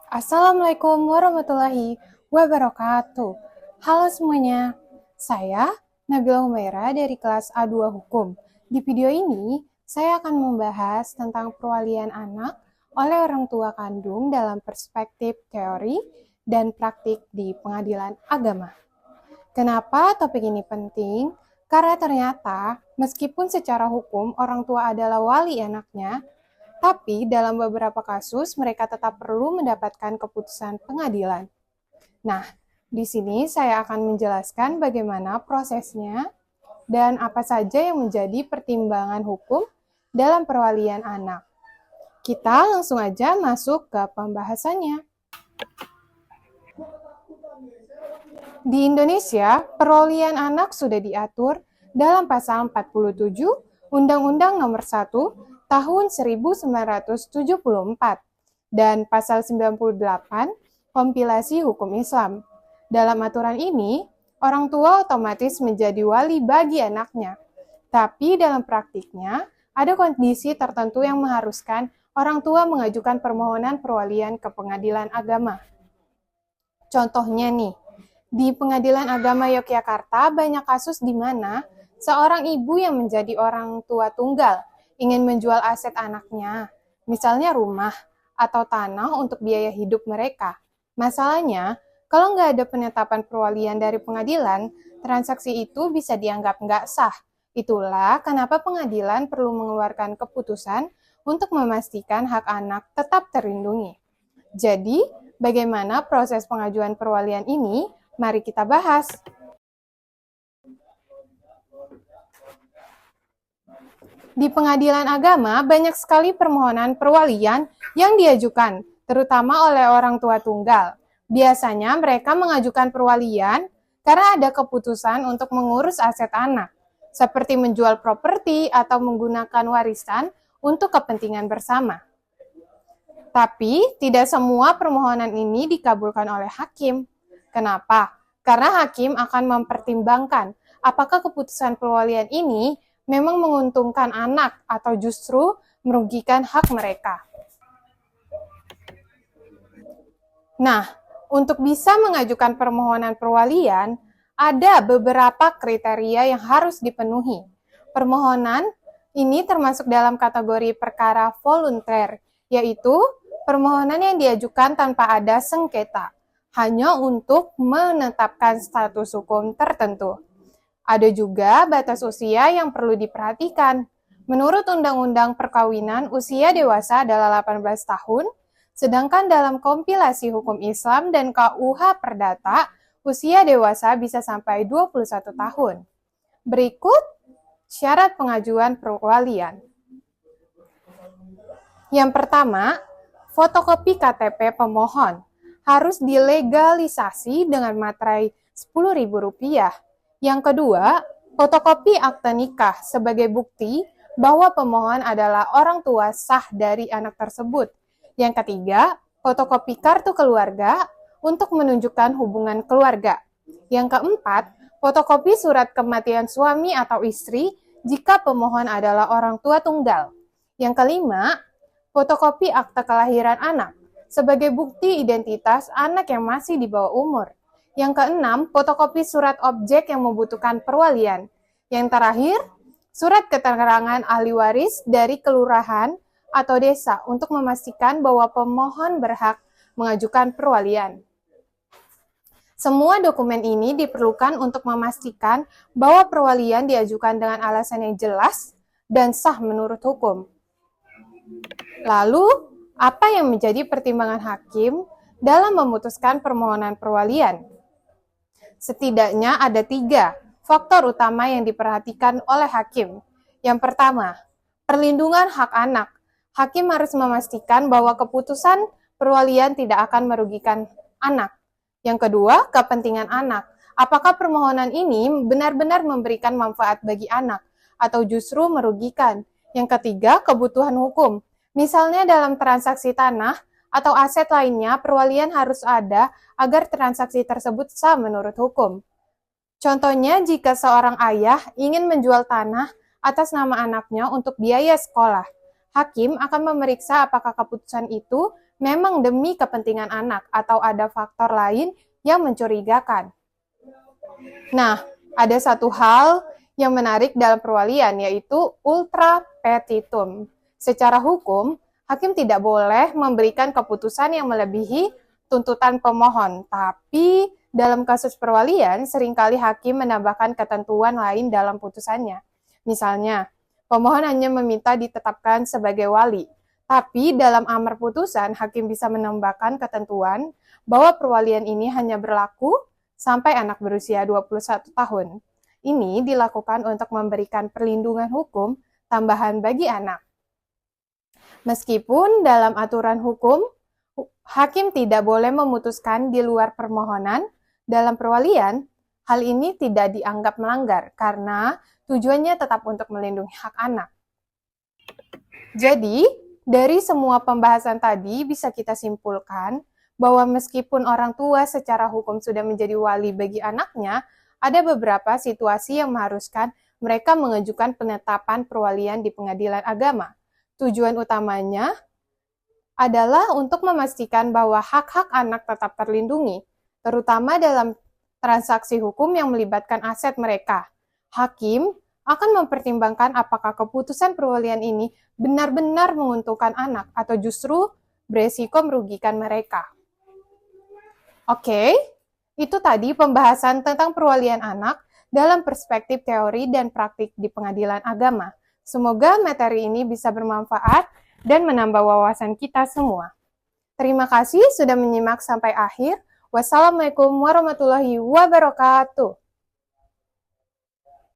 Assalamualaikum warahmatullahi wabarakatuh. Halo semuanya, saya Nabila Humaira dari kelas A2 Hukum. Di video ini, saya akan membahas tentang perwalian anak oleh orang tua kandung dalam perspektif teori dan praktik di pengadilan agama. Kenapa topik ini penting? Karena ternyata, meskipun secara hukum orang tua adalah wali anaknya, tapi dalam beberapa kasus mereka tetap perlu mendapatkan keputusan pengadilan. Nah, di sini saya akan menjelaskan bagaimana prosesnya dan apa saja yang menjadi pertimbangan hukum dalam perwalian anak. Kita langsung aja masuk ke pembahasannya. Di Indonesia, perwalian anak sudah diatur dalam pasal 47 Undang-Undang Nomor 1 Tahun 1974 dan pasal 98 Kompilasi Hukum Islam. Dalam aturan ini, orang tua otomatis menjadi wali bagi anaknya. Tapi dalam praktiknya, ada kondisi tertentu yang mengharuskan orang tua mengajukan permohonan perwalian ke pengadilan agama. Contohnya nih, di Pengadilan Agama Yogyakarta banyak kasus di mana seorang ibu yang menjadi orang tua tunggal ingin menjual aset anaknya, misalnya rumah atau tanah untuk biaya hidup mereka. Masalahnya, kalau nggak ada penetapan perwalian dari pengadilan, transaksi itu bisa dianggap nggak sah. Itulah kenapa pengadilan perlu mengeluarkan keputusan untuk memastikan hak anak tetap terlindungi. Jadi, bagaimana proses pengajuan perwalian ini? Mari kita bahas. Di pengadilan agama, banyak sekali permohonan perwalian yang diajukan, terutama oleh orang tua tunggal. Biasanya mereka mengajukan perwalian karena ada keputusan untuk mengurus aset anak, seperti menjual properti atau menggunakan warisan untuk kepentingan bersama. Tapi, tidak semua permohonan ini dikabulkan oleh hakim. Kenapa? Karena hakim akan mempertimbangkan apakah keputusan perwalian ini memang menguntungkan anak atau justru merugikan hak mereka. Nah, untuk bisa mengajukan permohonan perwalian, ada beberapa kriteria yang harus dipenuhi. Permohonan ini termasuk dalam kategori perkara volunter, yaitu permohonan yang diajukan tanpa ada sengketa, hanya untuk menetapkan status hukum tertentu. Ada juga batas usia yang perlu diperhatikan. Menurut Undang-Undang Perkawinan, usia dewasa adalah 18 tahun, sedangkan dalam kompilasi hukum Islam dan KUH Perdata, usia dewasa bisa sampai 21 tahun. Berikut syarat pengajuan perwalian. Yang pertama, fotokopi KTP pemohon harus dilegalisasi dengan materai Rp10.000. Yang kedua, fotokopi akte nikah sebagai bukti bahwa pemohon adalah orang tua sah dari anak tersebut. Yang ketiga, fotokopi kartu keluarga untuk menunjukkan hubungan keluarga. Yang keempat, fotokopi surat kematian suami atau istri jika pemohon adalah orang tua tunggal. Yang kelima, fotokopi akte kelahiran anak sebagai bukti identitas anak yang masih di bawah umur. Yang keenam, fotokopi surat objek yang membutuhkan perwalian. Yang terakhir, surat keterangan ahli waris dari kelurahan atau desa untuk memastikan bahwa pemohon berhak mengajukan perwalian. Semua dokumen ini diperlukan untuk memastikan bahwa perwalian diajukan dengan alasan yang jelas dan sah menurut hukum. Lalu, apa yang menjadi pertimbangan hakim dalam memutuskan permohonan perwalian? Setidaknya ada 3 faktor utama yang diperhatikan oleh hakim. Yang pertama, perlindungan hak anak. Hakim harus memastikan bahwa keputusan perwalian tidak akan merugikan anak. Yang kedua, kepentingan anak. Apakah permohonan ini benar-benar memberikan manfaat bagi anak atau justru merugikan? Yang ketiga, kebutuhan hukum. Misalnya dalam transaksi tanah atau aset lainnya, perwalian harus ada agar transaksi tersebut sah menurut hukum. Contohnya, jika seorang ayah ingin menjual tanah atas nama anaknya untuk biaya sekolah, hakim akan memeriksa apakah keputusan itu memang demi kepentingan anak atau ada faktor lain yang mencurigakan. Nah, ada satu hal yang menarik dalam perwalian, yaitu ultra petitum. Secara hukum, hakim tidak boleh memberikan keputusan yang melebihi tuntutan pemohon, tapi dalam kasus perwalian, seringkali hakim menambahkan ketentuan lain dalam putusannya. Misalnya, pemohon hanya meminta ditetapkan sebagai wali, tapi dalam amar putusan, hakim bisa menambahkan ketentuan bahwa perwalian ini hanya berlaku sampai anak berusia 21 tahun. Ini dilakukan untuk memberikan perlindungan hukum tambahan bagi anak. Meskipun dalam aturan hukum, hakim tidak boleh memutuskan di luar permohonan dalam perwalian, hal ini tidak dianggap melanggar karena tujuannya tetap untuk melindungi hak anak. Jadi, dari semua pembahasan tadi bisa kita simpulkan bahwa meskipun orang tua secara hukum sudah menjadi wali bagi anaknya, ada beberapa situasi yang mengharuskan mereka mengajukan penetapan perwalian di pengadilan agama. Tujuan utamanya adalah untuk memastikan bahwa hak-hak anak tetap terlindungi, terutama dalam transaksi hukum yang melibatkan aset mereka. Hakim akan mempertimbangkan apakah keputusan perwalian ini benar-benar menguntungkan anak atau justru beresiko merugikan mereka. Oke, itu tadi pembahasan tentang perwalian anak dalam perspektif teori dan praktik di pengadilan agama. Semoga materi ini bisa bermanfaat dan menambah wawasan kita semua. Terima kasih sudah menyimak sampai akhir. Wassalamualaikum warahmatullahi wabarakatuh.